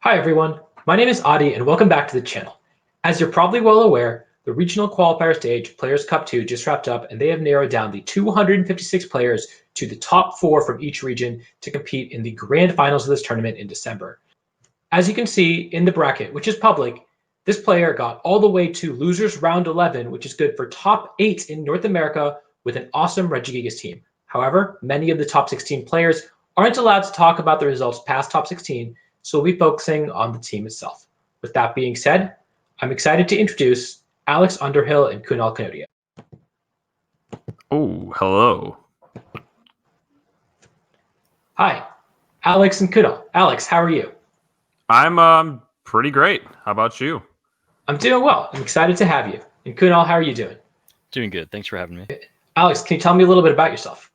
Hi everyone, my name is Adi and welcome back to the channel. As you're probably well aware, the regional qualifier stage Players Cup 2 just wrapped up and they have narrowed down the 256 players to the top 4 from each region to compete in the grand finals of this tournament in December. As you can see in the bracket, which is public, this player got all the way to losers round 11, which is good for top 8 in North America with an awesome Regigigas team. However, many of the top 16 players aren't allowed to talk about the results past top 16, so we'll be focusing on the team itself. With that being said, I'm excited to introduce Alex Underhill and Kunal Kanodia. Oh, hello. Hi, Alex and Kunal. Alex, how are you? I'm pretty great. How about you? I'm doing well. I'm excited to have you. And Kunal, how are you doing? Doing good. Thanks for having me. Alex, can you tell me a little bit about yourself?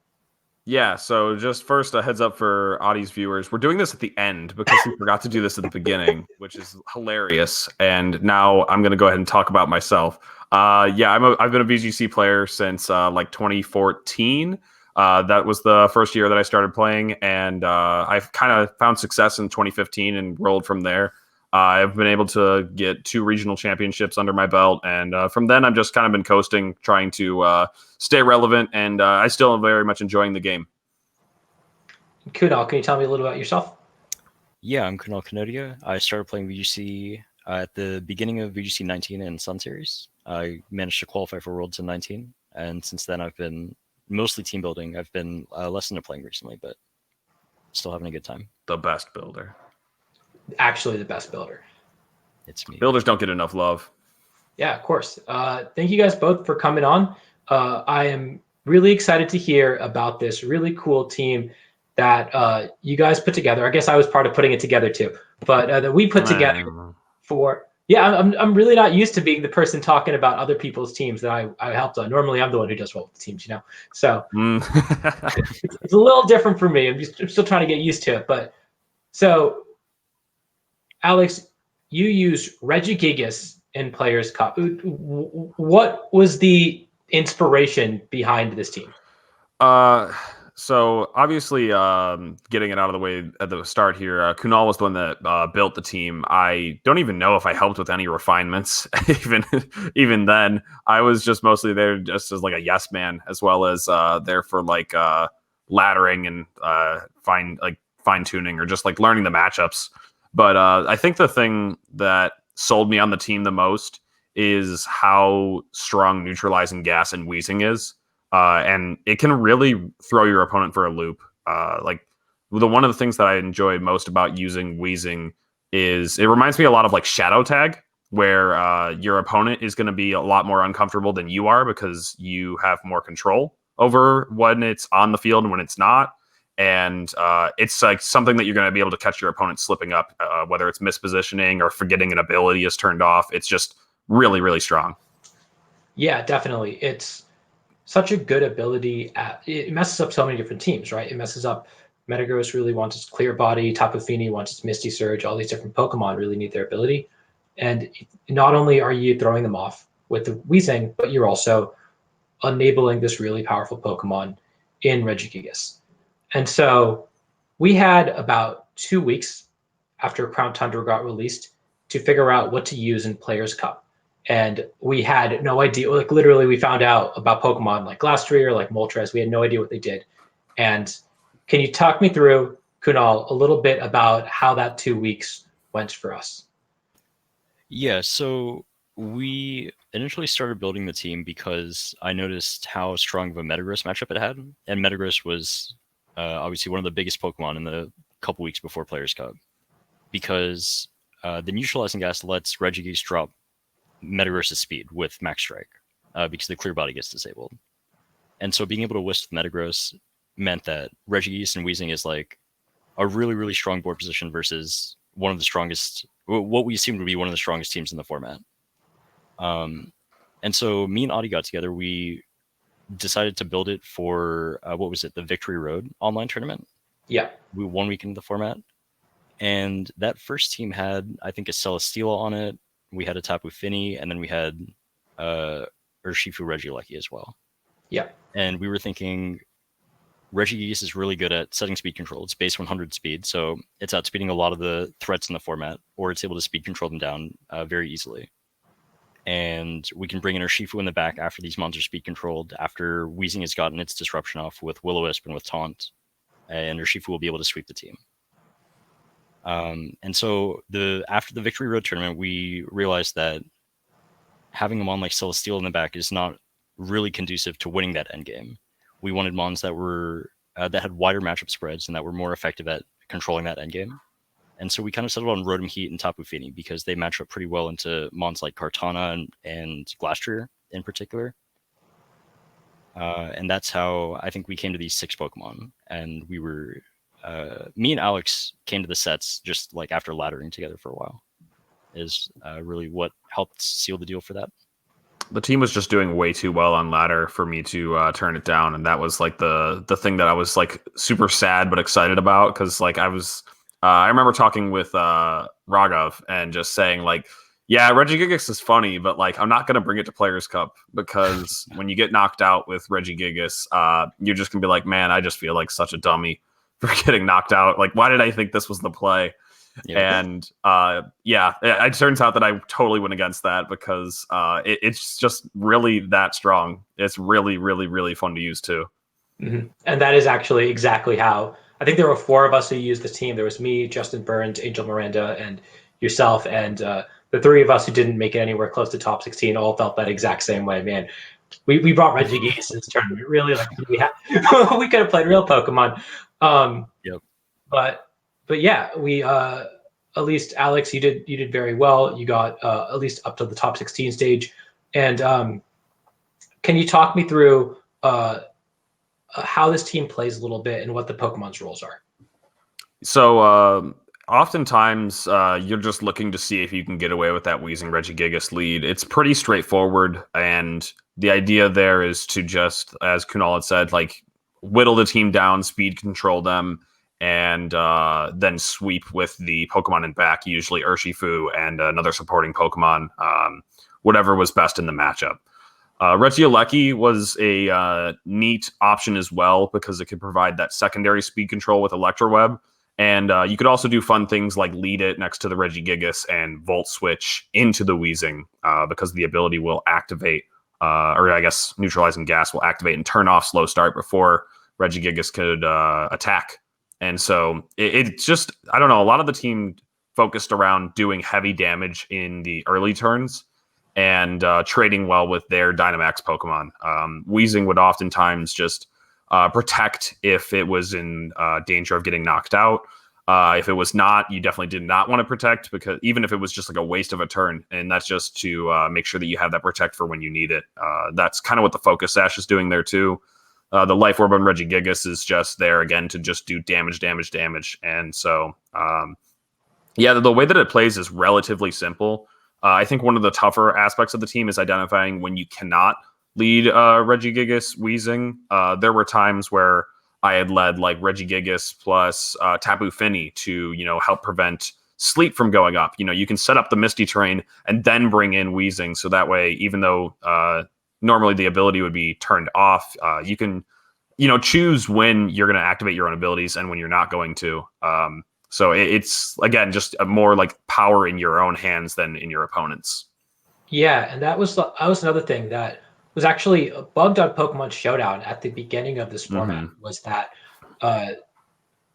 Yeah, so just first a heads up for Audie's viewers. We're doing this at the end because we forgot to do this at the beginning, which is hilarious. And now I'm going to go ahead and talk about myself. I've been a VGC player since like 2014. That was the first year that I started playing, and I've kind of found success in 2015 and rolled from there. I've been able to get 2 regional championships under my belt, and from then I've just kind of been coasting, trying to stay relevant, and I still am very much enjoying the game. Kunal, can you tell me a little about yourself? Yeah, I'm Kunal Kanodia. I started playing VGC at the beginning of VGC 19 and Sun Series. I managed to qualify for Worlds in 19, and since then I've been mostly team building. I've been less into playing recently, but still having a good time. The best builder. Actually, the best builder. It's me. Builders don't get enough love. Yeah, of course. Thank you guys both for coming on. I am really excited to hear about this really cool team that you guys put together. I guess I was part of putting it together too, but that we put together for. Yeah, I'm really not used to being the person talking about other people's teams that I helped on. Normally, I'm the one who does well with the teams, So it's a little different for me. I'm still trying to get used to it. But so, Alex, you use Regigigas in Players Cup. What was the inspiration behind this team? So obviously, getting it out of the way at the start here, Kunal was the one that built the team. I don't even know if I helped with any refinements. even then, I was just mostly there just as like a yes man, as well as there for like laddering and fine tuning or just like learning the matchups. But I think the thing that sold me on the team the most is how strong neutralizing gas and wheezing is. And it can really throw your opponent for a loop. One of the things that I enjoy most about using wheezing is it reminds me a lot of like shadow tag, where your opponent is going to be a lot more uncomfortable than you are because you have more control over when it's on the field and when it's not. And it's like something that you're going to be able to catch your opponent slipping up, whether it's mispositioning or forgetting an ability is turned off. It's just really, really strong. Yeah, definitely. It's such a good ability. It messes up so many different teams, right? It messes up. Metagross really wants its Clear Body. Tapu Fini wants its Misty Surge. All these different Pokemon really need their ability. And not only are you throwing them off with the Weezing, but you're also enabling this really powerful Pokemon in Regigigas. And so we had about 2 weeks after Crown Tundra got released to figure out what to use in Players Cup. And we had no idea. Like literally, we found out about Pokemon like Glastrier or like Moltres. We had no idea what they did. And can you talk me through, Kunal, a little bit about how that 2 weeks went for us? Yeah, so we initially started building the team because I noticed how strong of a Metagross matchup it had. And Metagross was obviously one of the biggest Pokemon in the couple weeks before Players Cup, because the neutralizing gas lets Regigigas drop Metagross's speed with Max Strike because the Clear Body gets disabled. And so being able to whisk with Metagross meant that Regigigas and Weezing is like a really, really strong board position versus one of the strongest, what we assumed would be one of the strongest teams in the format. And so me and Audie got together. We decided to build it for, the Victory Road online tournament. Yeah. We 1 week into the format. And that first team had, I think, a Celesteela on it. We had a Tapu Fini, and then we had Urshifu Regieleki as well. Yeah. And we were thinking, Regigigas is really good at setting speed control. It's base 100 speed, so it's outspeeding a lot of the threats in the format, or it's able to speed control them down very easily. And we can bring in our Shifu in the back after these monsters speed controlled, after Weezing has gotten its disruption off with Will-O-Wisp and with Taunt, and our Shifu will be able to sweep the team. And so after the Victory Road tournament, we realized that having a mon like Celestial in the back is not really conducive to winning that endgame. We wanted mons that were that had wider matchup spreads and that were more effective at controlling that endgame. And so we kind of settled on Rotom Heat and Tapu Fini because they match up pretty well into mons like Kartana and Glastrier in particular. And that's how I think we came to these 6 Pokemon. And we were, me and Alex came to the sets just like after laddering together for a while, is really what helped seal the deal for that. The team was just doing way too well on ladder for me to turn it down, and that was like the thing that I was like super sad but excited about, because like I remember talking with Raghav and just saying like, yeah, Regigigas is funny, but like I'm not gonna bring it to Players Cup because when you get knocked out with Regigigas, you're just gonna be like, man, I just feel like such a dummy for getting knocked out. Like, why did I think this was the play? Yeah. And it turns out that I totally went against that because it's just really that strong. It's really, really, really fun to use too. Mm-hmm. And that is actually exactly how I think there were 4 of us who used the team. There was me, Justin Burns, Angel Miranda, and yourself. And the 3 of us who didn't make it anywhere close to top 16 all felt that exact same way. Man, we brought Regigigas in this tournament. Really, like we could have played real Pokemon. Yep. But yeah, we at least Alex, you did very well. You got at least up to the top 16 stage. And can you talk me through how this team plays a little bit and what the Pokemon's roles are? So oftentimes you're just looking to see if you can get away with that Weezing Regigigas lead. It's pretty straightforward, and the idea there is to just, as Kunal had said, like whittle the team down, speed control them, and then sweep with the Pokemon in back, usually Urshifu and another supporting Pokemon, whatever was best in the matchup. Regieleki was a neat option as well because it could provide that secondary speed control with Electroweb. And you could also do fun things like lead it next to the Regigigas and Volt Switch into the Weezing because the ability will activate, or I guess Neutralizing Gas will activate and turn off Slow Start before Regigigas could attack. And so it's just, I don't know, a lot of the team focused around doing heavy damage in the early turns and trading well with their Dynamax Pokemon. Weezing would oftentimes just protect if it was in danger of getting knocked out. If it was not, you definitely did not want to protect, because even if it was just like a waste of a turn, and that's just to make sure that you have that protect for when you need it. That's kind of what the Focus Sash is doing there too. The Life Orb on Regigigas is just there again to just do damage. And so, the way that it plays is relatively simple. I think one of the tougher aspects of the team is identifying when you cannot lead Regigigas Weezing. There were times where I had led like Regigigas plus Tapu Fini to, help prevent Sleet from going up. You can set up the Misty Terrain and then bring in Weezing, so that way, even though normally the ability would be turned off, you can, choose when you're going to activate your own abilities and when you're not going to. So it's, again, just more like power in your own hands than in your opponent's. Yeah, and that was another thing that was actually bugged on Pokemon Showdown at the beginning of this format, was that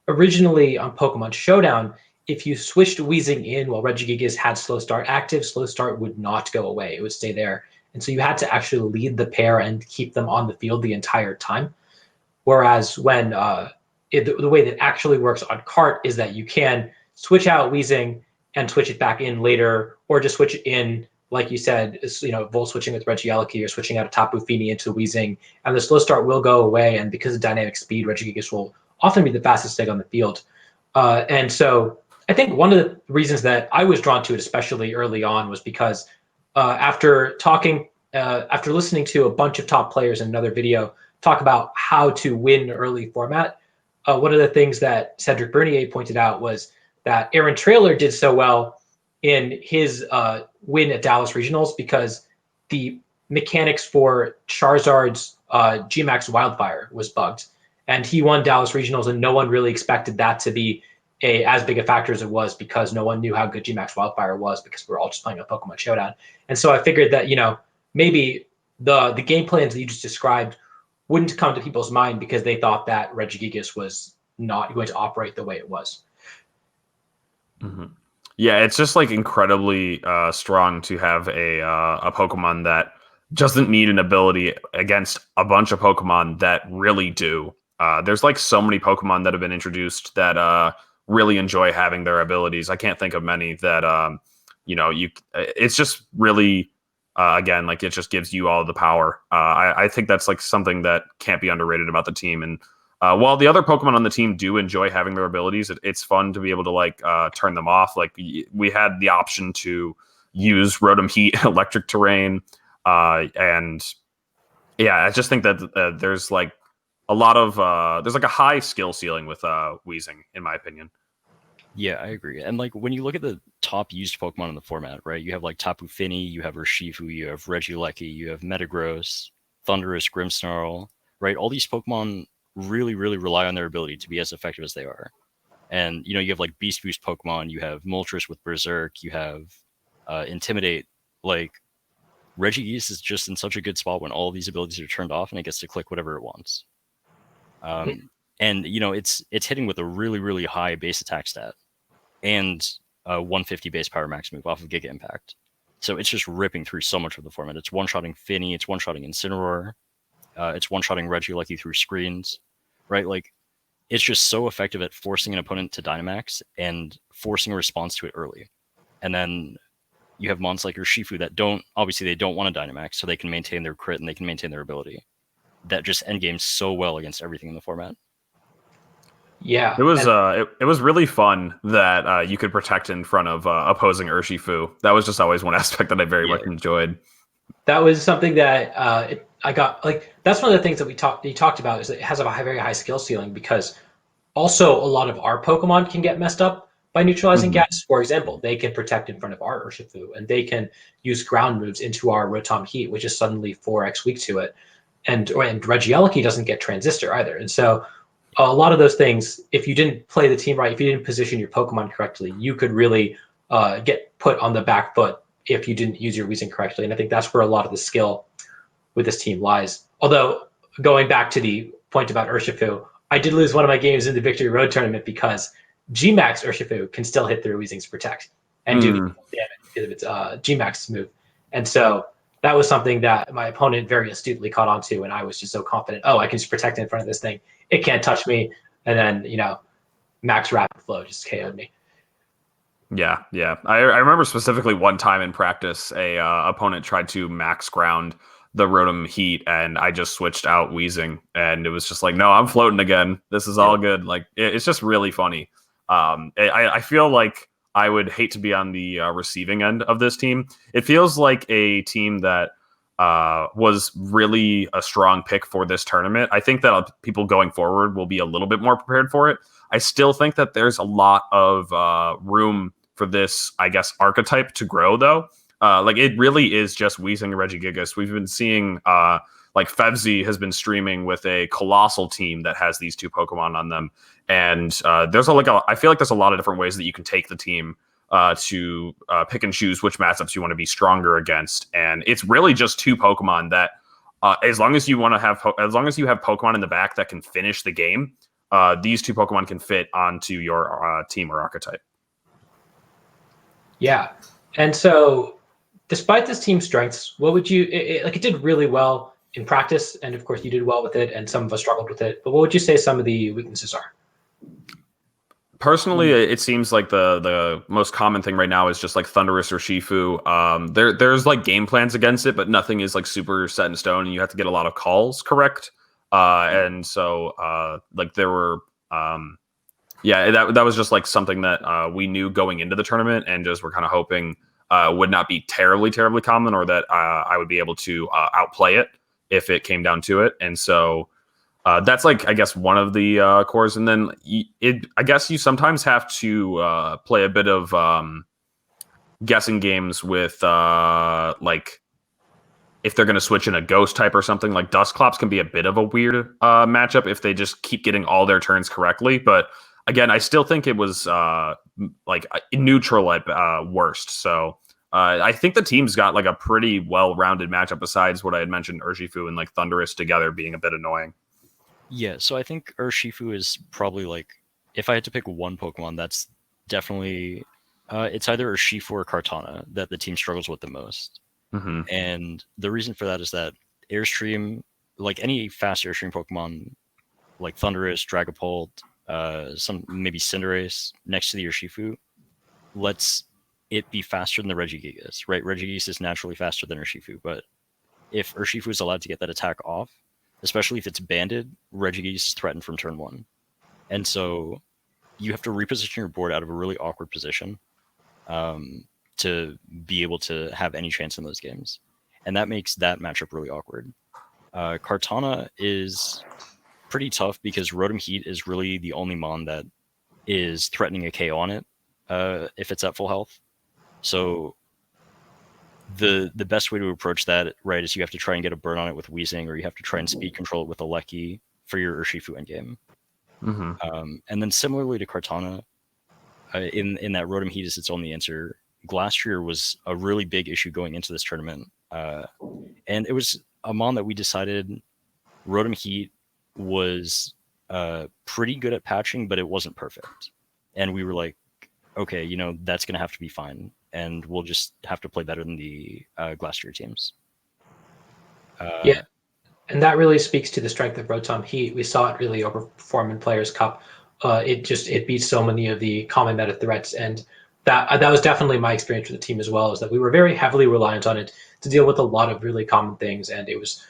originally on Pokemon Showdown, if you switched Weezing in while Regigigas had Slow Start active, Slow Start would not go away. It would stay there. And so you had to actually lead the pair and keep them on the field the entire time. Whereas when the way that actually works on Cart is that you can switch out Weezing and switch it back in later, or just switch it in, like you said, Volt switching with Regieleki or switching out a Tapu Fini into Weezing, and the Slow Start will go away. And because of dynamic speed, Regigigas will often be the fastest thing on the field. And so I think one of the reasons that I was drawn to it, especially early on, was because after listening to a bunch of top players in another video talk about how to win early format, one of the things that Cedric Bernier pointed out was that Aaron Traylor did so well in his win at Dallas Regionals because the mechanics for Charizard's Gmax Wildfire was bugged. and he won Dallas Regionals, and no one really expected that to be as big a factor as it was because no one knew how good Gmax Wildfire was because we were all just playing a Pokemon Showdown. And so I figured that, maybe the game plans that you just described wouldn't come to people's mind because they thought that Regigigas was not going to operate the way it was. Mm-hmm. Yeah, it's just like incredibly strong to have a Pokemon that doesn't need an ability against a bunch of Pokemon that really do. There's like so many Pokemon that have been introduced that really enjoy having their abilities. I can't think of many that it's just really again, like it just gives you all the power. I think that's like something that can't be underrated about the team. And while the other Pokemon on the team do enjoy having their abilities, it's fun to be able to like turn them off. Like we had the option to use Rotom Heat, Electric Terrain, and yeah, I just think that there's like a lot of there's like a high skill ceiling with Weezing, in my opinion. Yeah, I agree. And like when you look at the top used Pokemon in the format, right? You have like Tapu Fini, you have Urshifu, you have Regieleki, you have Metagross, Thundurus, Grimmsnarl, right? All these Pokemon really, really rely on their ability to be as effective as they are. And you have like Beast Boost Pokemon, you have Moltres with Berserk, you have Intimidate. Like Regigigas is just in such a good spot when all these abilities are turned off and it gets to click whatever it wants. And it's hitting with a really, really high base attack stat and a 150 base power max move off of Giga Impact. So it's just ripping through so much of the format. It's one-shotting Fini, it's one-shotting Incineroar, it's one-shotting Regieleki through screens, right? Like, it's just so effective at forcing an opponent to Dynamax and forcing a response to it early. And then you have mons like Urshifu that don't want to Dynamax, so they can maintain their crit and they can maintain their ability. That just endgames so well against everything in the format. Yeah, it was it was really fun that you could protect in front of opposing Urshifu. That was just always one aspect that I very much enjoyed. That was something that I got, like, that's one of the things that you talked about is that it has a very high skill ceiling because also a lot of our Pokemon can get messed up by neutralizing gas. For example, they can protect in front of our Urshifu and they can use ground moves into our Rotom Heat, which is suddenly 4x weak to it. And Regieleki doesn't get Transistor either. And so a lot of those things, if you didn't play the team right, if you didn't position your Pokemon correctly, you could really get put on the back foot if you didn't use your Weezing correctly. And I think that's where a lot of the skill with this team lies. Although, going back to the point about Urshifu, I did lose one of my games in the Victory Road tournament because Gmax Urshifu can still hit through Weezing's Protect and do damage because of its Gmax move. And so that was something that my opponent very astutely caught onto, and I was just so confident, I can just protect in front of this thing. It can't touch me. And then, Max Rapid Flow just KO'd me. Yeah. I remember specifically one time in practice, a opponent tried to max ground the Rotom Heat, and I just switched out Weezing, and it was just like, no, I'm floating again. This is all good. Like, it's just really funny. I feel like I would hate to be on the receiving end of this team. It feels like a team that was really a strong pick for this tournament. I think that people going forward will be a little bit more prepared for it. I still think that there's a lot of room for this, I guess, archetype to grow, though. Like, it really is just Weezing and Regigigas. We've been seeing, like, Fevzi has been streaming with a colossal team that has these two Pokemon on them. And I feel like there's a lot of different ways that you can take the team to pick and choose which matchups you want to be stronger against. And it's really just two Pokemon that, as long as you have Pokemon in the back that can finish the game, these two Pokemon can fit onto your team or archetype. Yeah. And so, despite this team's strengths, what would you it did really well in practice, and of course you did well with it, and some of us struggled with it. But what would you say some of the weaknesses are? Personally, it seems like the most common thing right now is just like Thundurus or Shifu. There's like game plans against it, but nothing is like super set in stone, and you have to get a lot of calls correct. And so like there were that was just like something that we knew going into the tournament, and just we're kind of hoping would not be terribly common, or that I would be able to outplay it if it came down to it. And so that's like, I guess, one of the cores. And then I guess you sometimes have to play a bit of guessing games with like if they're going to switch in a ghost type or something. Like Dusclops can be a bit of a weird matchup if they just keep getting all their turns correctly. But again, I still think it was like neutral at worst. So I think the team's got like a pretty well-rounded matchup besides what I had mentioned, Urshifu and like Thundurus together being a bit annoying. Yeah, so I think Urshifu is probably like, if I had to pick one Pokemon, that's definitely it's either Urshifu or Kartana that the team struggles with the most. Mm-hmm. And the reason for that is that Airstream, like any fast Airstream Pokemon, like Thundurus, Dragapult, some maybe Cinderace next to the Urshifu, lets it be faster than the Regigigas, right? Regigigas is naturally faster than Urshifu, but if Urshifu is allowed to get that attack off, especially if it's banded, Regigigas is threatened from turn 1. And so you have to reposition your board out of a really awkward position to be able to have any chance in those games. And that makes that matchup really awkward. Kartana is pretty tough because Rotom Heat is really the only mon that is threatening a KO on it if it's at full health. So the best way to approach that, right, is you have to try and get a burn on it with Weezing, or you have to try and speed control it with a Lecky for your Urshifu endgame. Mm-hmm. And then similarly to Kartana, in that Rotom Heat is its only answer. Glastrier was a really big issue going into this tournament. And it was a mon that we decided Rotom Heat was pretty good at patching, but it wasn't perfect. And we were like, okay, you know, that's going to have to be fine. And we'll just have to play better than the Glastrier teams. Yeah. And that really speaks to the strength of Rotom Heat. We saw it really overperform in Players' Cup. It beat so many of the common meta threats, and that was definitely my experience with the team as well. Is that we were very heavily reliant on it to deal with a lot of really common things, and it was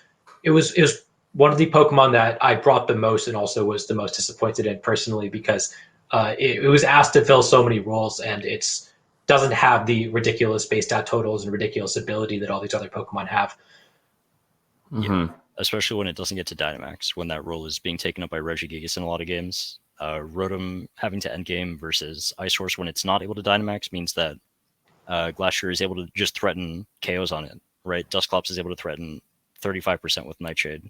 one of the Pokemon that I brought the most, and also was the most disappointed in personally because it was asked to fill so many roles, and it's doesn't have the ridiculous base stat totals and ridiculous ability that all these other Pokemon have. Yeah, especially when it doesn't get to Dynamax, when that role is being taken up by Regigigas in a lot of games. Rotom having to endgame versus Ice Horse when it's not able to Dynamax means that Glastrier is able to just threaten KOs on it, right? Dusclops is able to threaten 35% with Nightshade.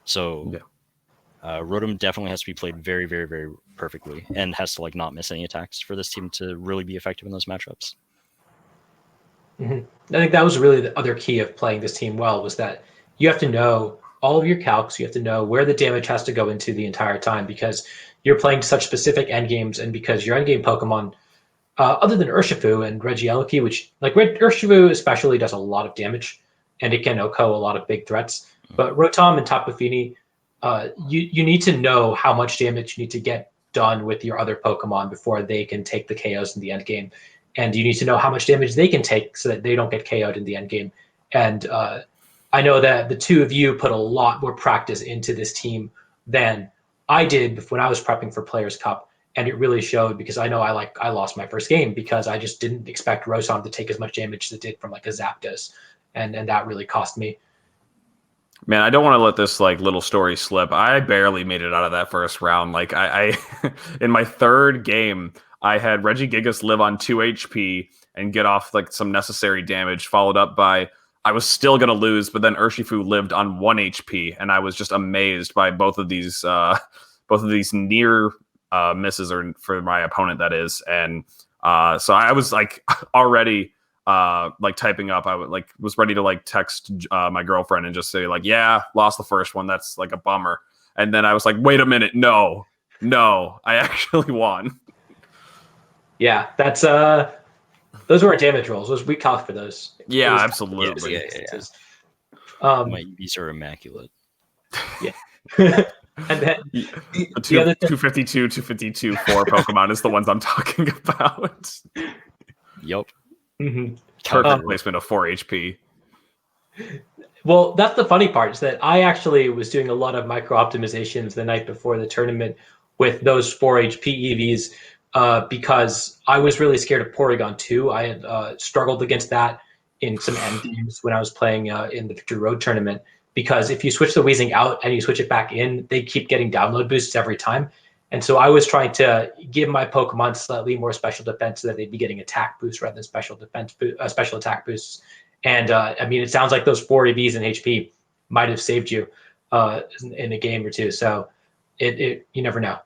So Rotom definitely has to be played very, very, very perfectly and has to like not miss any attacks for this team to really be effective in those matchups. Mm-hmm. I think that was really the other key of playing this team well, was that you have to know all of your calcs. You have to know where the damage has to go into the entire time, because you're playing such specific endgames, and because your endgame Pokemon, other than Urshifu and Regieleki, which like Urshifu especially does a lot of damage, and it can OHKO a lot of big threats. But Rotom and Tapu Fini, you need to know how much damage you need to get done with your other Pokemon before they can take the KOs in the end game. And you need to know how much damage they can take so that they don't get KO'd in the end game. And I know that the two of you put a lot more practice into this team than I did when I was prepping for Players' Cup. And it really showed, because I know I lost my first game because I just didn't expect Rotom to take as much damage as it did from like a Zapdos. And that really cost me. Man, I don't want to let this like little story slip. I barely made it out of that first round. Like I in my third game, I had Regigigas live on 2 HP and get off like some necessary damage, followed up by I was still going to lose, but then Urshifu lived on 1 HP, and I was just amazed by both of these near misses, or for my opponent, that is. And so I was like already like typing up. I was ready to like text my girlfriend and just say like, yeah, lost the first one. That's like a bummer. And then I was like, wait a minute. No, I actually won. Yeah, that's those were our damage rolls. We calc for those. Yeah, absolutely. Yeah. My EVs are immaculate. Yeah. And then the 252, 252 4 Pokemon is the ones I'm talking about. Yep. Mm-hmm. Perfect placement of 4 HP. Well, that's the funny part, is that I actually was doing a lot of micro optimizations the night before the tournament with those 4 HP EVs because I was really scared of Porygon 2. I had struggled against that in some end games when I was playing in the Victory Road tournament, because if you switch the Weezing out and you switch it back in, they keep getting download boosts every time. And so I was trying to give my Pokemon slightly more special defense so that they'd be getting attack boosts rather than special attack boosts. And I mean, it sounds like those 4 EVs in HP might have saved you in a game or two. So you never know.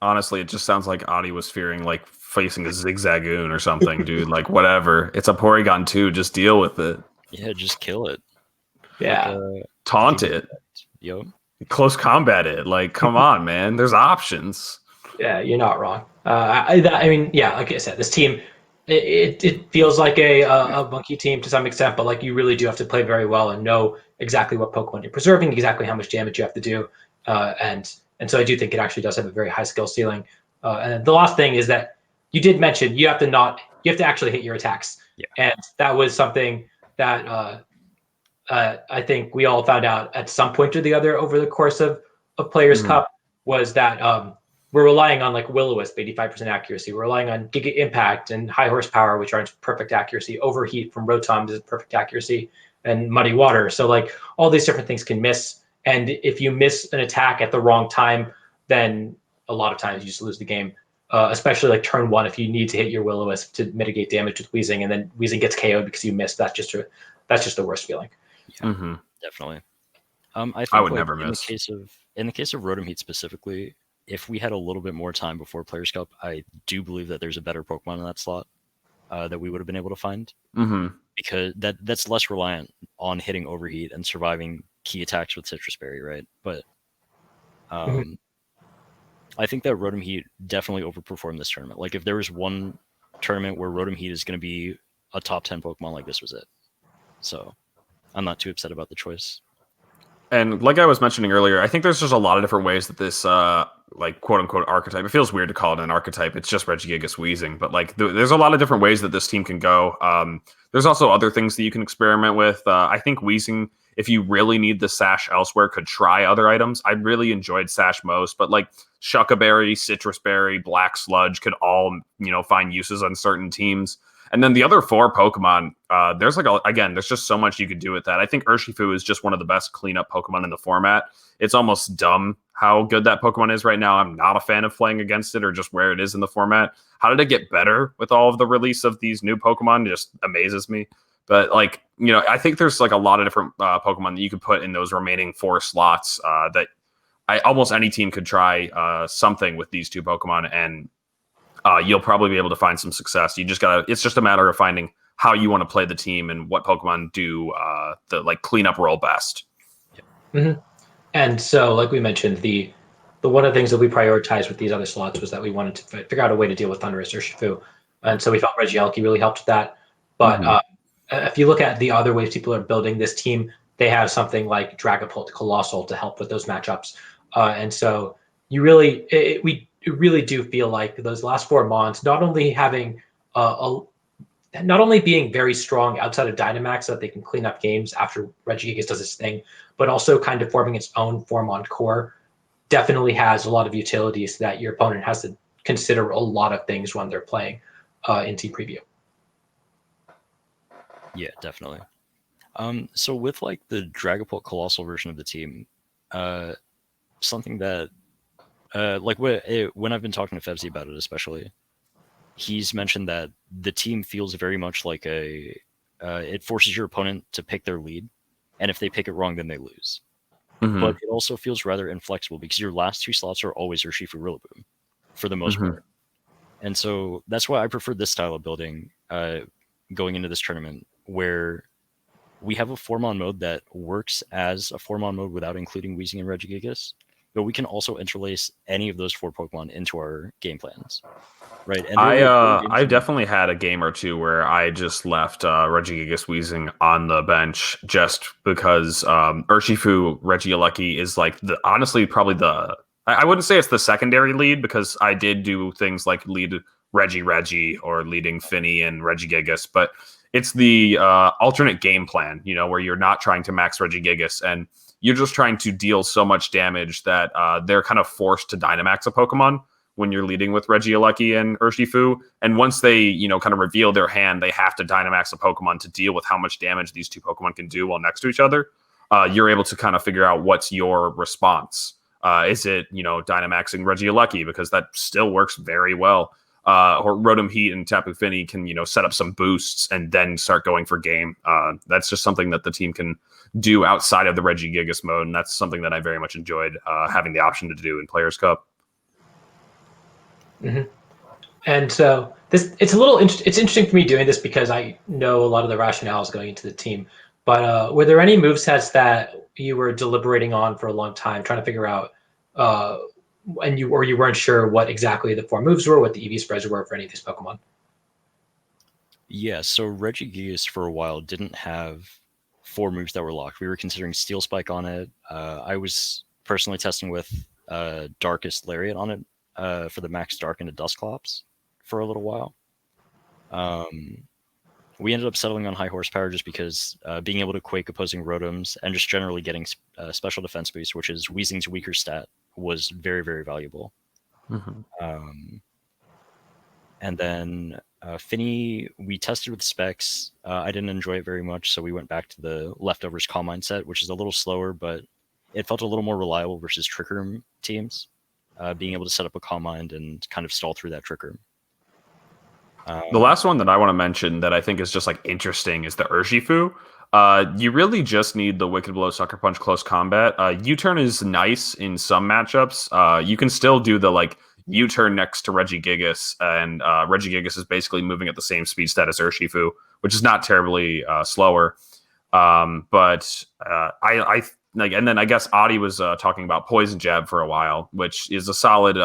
Honestly, it just sounds like Adi was fearing like facing a Zigzagoon or something, dude. Like whatever. It's a Porygon 2. Just deal with it. Yeah, just kill it. Yeah. Like, Taunt it. Yo. Close combat it. Like, come on, man. There's options. Yeah, you're not wrong. I mean, yeah, like I said, this team, it feels like a monkey team to some extent, but like you really do have to play very well and know exactly what Pokemon you're preserving, exactly how much damage you have to do, and so I do think it actually does have a very high skill ceiling. And the last thing is that you did mention you have to actually hit your attacks, and that was something that I think we all found out at some point or the other over the course of Players Cup was that we're relying on like Will-O-Wisp, 85% accuracy. We're relying on Giga Impact and High Horsepower, which aren't perfect accuracy. Overheat from Rotom is perfect accuracy, and Muddy Water. So like all these different things can miss. And if you miss an attack at the wrong time, then a lot of times you just lose the game. Especially like turn 1, if you need to hit your Will-O-Wisp to mitigate damage with Weezing, and then Weezing gets KO'd because you missed. That's just the worst feeling. Yeah, definitely. I think would never miss. In the case of Rotom Heat specifically, if we had a little bit more time before Players Cup, I do believe that there's a better Pokemon in that slot that we would have been able to find, because that's less reliant on hitting Overheat and surviving key attacks with Citrus Berry, right? But I think that Rotom Heat definitely overperformed this tournament. Like if there was one tournament where Rotom Heat is going to be a top 10 Pokemon, like this was it. So I'm not too upset about the choice. And like I was mentioning earlier, I think there's just a lot of different ways that this, like quote unquote archetype. It feels weird to call it an archetype. It's just Regigigas Weezing, but like there's a lot of different ways that this team can go. There's also other things that you can experiment with. I think Weezing, if you really need the Sash elsewhere, could try other items. I really enjoyed Sash most, but like Shucca Berry, Citrus Berry, Black Sludge could all find uses on certain teams. And then the other 4 Pokemon, there's there's just so much you could do with that. I think Urshifu is just one of the best cleanup Pokemon in the format. It's almost dumb how good that Pokemon is right now. I'm not a fan of playing against it or just where it is in the format. How did it get better with all of the release of these new Pokemon? It just amazes me. But like, I think there's like a lot of different Pokemon that you could put in those remaining 4 slots that almost any team could try something with these 2 Pokemon, and you'll probably be able to find some success. It's just a matter of finding how you want to play the team and what Pokemon do the like cleanup role best. And so, like we mentioned, the one of the things that we prioritized with these other slots was that we wanted to figure out a way to deal with Thundurus or Shifu. And so we felt Regieleki really helped with that. But if you look at the other ways people are building this team, they have something like Dragapult, Colossal to help with those matchups. And so you really, we really do feel like those last 4 Mons, not only having not only being very strong outside of Dynamax so that they can clean up games after Regigigas does its thing, but also kind of forming its own 4-Mon core, definitely has a lot of utilities that your opponent has to consider a lot of things when they're playing in Team Preview. Yeah, definitely. So with like the Dragapult Colossal version of the team, something that like when I've been talking to Febsy about it, especially, he's mentioned that the team feels very much like it forces your opponent to pick their lead, and if they pick it wrong, then they lose. But it also feels rather inflexible because your last 2 slots are always Urshifu Rillaboom for the most part. And so that's why I prefer this style of building going into this tournament, where we have a 4-Mon mode that works as a 4-Mon mode without including Weezing and Regigigas, but we can also interlace any of those 4 Pokemon into our game plans. Right. And I definitely had a game or 2 where I just left Regigigas Weezing on the bench just because Urshifu Regieleki is like honestly probably I wouldn't say it's the secondary lead, because I did do things like lead Reggie or leading Finny and Regigigas, but it's the alternate game plan, where you're not trying to max Regigigas and you're just trying to deal so much damage that they're kind of forced to Dynamax a Pokemon when you're leading with Regieleki and Urshifu. And once they, kind of reveal their hand, they have to Dynamax a Pokemon to deal with how much damage these 2 Pokemon can do while next to each other. You're able to kind of figure out what's your response. Is it, Dynamaxing Regieleki? Because that still works very well. or Rotom Heat and Tapu Fini can, set up some boosts and then start going for game. That's just something that the team can do outside of the Regigigas mode, and that's something that I very much enjoyed having the option to do in Players Cup. Mm-hmm. And so it's a little it's interesting for me doing this because I know a lot of the rationales going into the team. But were there any move sets that you were deliberating on for a long time, trying to figure out, and you weren't sure what exactly the 4 moves were, what the EV spreads were for any of these Pokemon? Yeah, so Regigigas for a while didn't have 4 moves that were locked. We were considering Steel Spike on it. I was personally testing with Darkest Lariat on it for the Max Dark into Dusclops for a little while. We ended up settling on High Horsepower just because being able to Quake opposing Rotoms and just generally getting special defense boost, which is Weezing's weaker stat, was very, very valuable. Mm-hmm. And then Finny, we tested with specs. I didn't enjoy it very much, so we went back to the Leftovers Calm Mind set, which is a little slower, but it felt a little more reliable versus Trick Room teams, being able to set up a Calm Mind and kind of stall through that Trick Room. The last one that I want to mention that I think is just interesting is the Urshifu. You really just need the Wicked Blow, Sucker Punch, Close Combat. U-Turn is nice in some matchups. You can still do the U-Turn next to Regigigas, and Regigigas is basically moving at the same speed stat as Urshifu, which is not terribly slower. But I and then I guess Adi was talking about Poison Jab for a while, which is a solid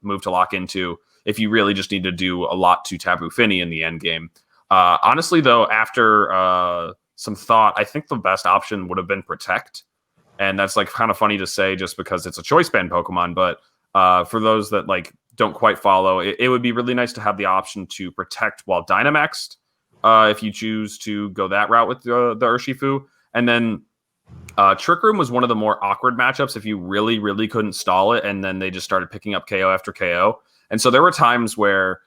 move to lock into if you really just need to do a lot to Tapu Fini in the end game. Honestly, though, after some thought, I think the best option would have been Protect. And that's kind of funny to say just because it's a choice band Pokemon. But for those that don't quite follow, it would be really nice to have the option to Protect while Dynamaxed if you choose to go that route with the Urshifu. And then Trick Room was one of the more awkward matchups if you really, really couldn't stall it. And then they just started picking up KO after KO. And so there were times where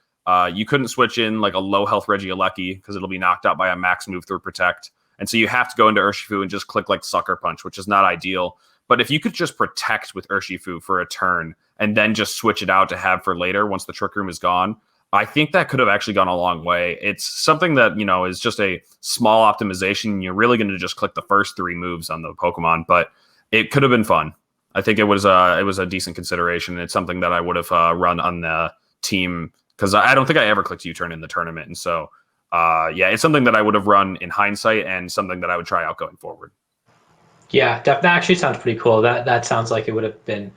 you couldn't switch in a low health Regieleki because it'll be knocked out by a max move through Protect. And so you have to go into Urshifu and just click Sucker Punch, which is not ideal. But if you could just Protect with Urshifu for a turn and then just switch it out to have for later once the Trick Room is gone, I think that could have actually gone a long way. It's something that, is just a small optimization. You're really going to just click the first 3 moves on the Pokemon, but it could have been fun. I think it was a decent consideration. It's something that I would have run on the team because I don't think I ever clicked U-Turn in the tournament. And so, it's something that I would have run in hindsight and something that I would try out going forward. Yeah, that actually sounds pretty cool. That sounds like it would have been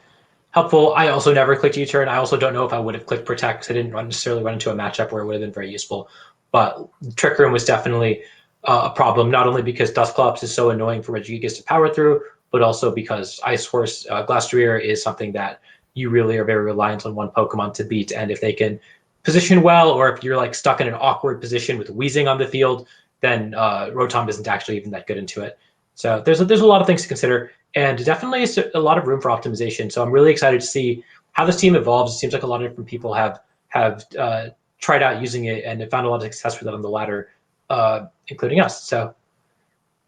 helpful. I also never clicked U-Turn. I also don't know if I would have clicked Protect because I didn't necessarily run into a matchup where it would have been very useful. But Trick Room was definitely a problem, not only because Dusclops is so annoying for Regigigas to power through, but also because Ice Horse Glastrier is something that you really are very reliant on one Pokemon to beat. And if they can position well, or if you're stuck in an awkward position with Weezing on the field, then Rotom isn't actually even that good into it. So there's a lot of things to consider, and definitely a lot of room for optimization. So I'm really excited to see how this team evolves. It seems like a lot of different people have tried out using it and have found a lot of success with it on the ladder, including us. So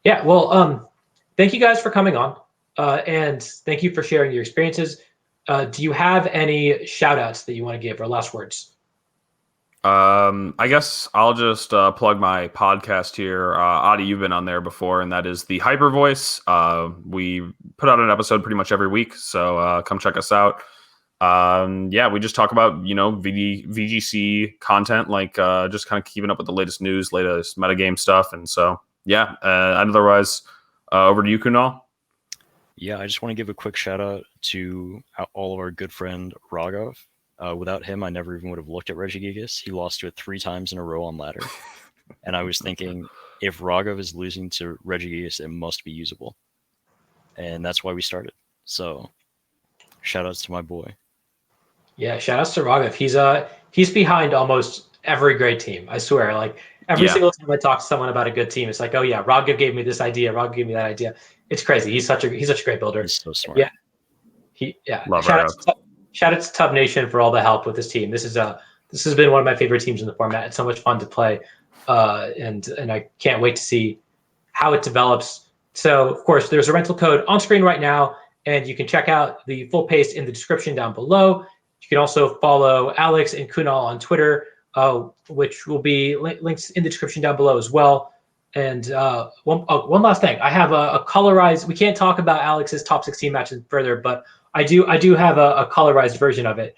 yeah, well, thank you guys for coming on, and thank you for sharing your experiences. Do you have any shout outs that you want to give or last words? I guess I'll just plug my podcast here. Adi, you've been on there before, and that is the Hyper Voice. We put out an episode pretty much every week, so come check us out. We just talk about VGC content, just kind of keeping up with the latest news, latest metagame stuff, and so otherwise, over to you, Kunal. Yeah, I just want to give a quick shout out to all of our good friend Raghav. Without him, I never even would have looked at Regigigas. He lost to it 3 times in a row on ladder. And I was thinking, if Raghav is losing to Regigigas, it must be usable. And that's why we started. So, shout outs to my boy. Yeah, shout outs to Raghav. He's behind almost every great team. I swear. Every single time I talk to someone about a good team, it's like, oh yeah, Raghav gave me this idea. Raghav gave me that idea. It's crazy. He's such a great builder. He's so smart. Yeah. Love Shout out to Tub Nation for all the help with this team. This has been one of my favorite teams in the format. It's so much fun to play, and I can't wait to see how it develops. So, of course, there's a rental code on screen right now, and you can check out the full paste in the description down below. You can also follow Alex and Kunal on Twitter, which will be links in the description down below as well. And one last thing, I have a colorized. We can't talk about Alex's top 16 matches further, but I do have a colorized version of it.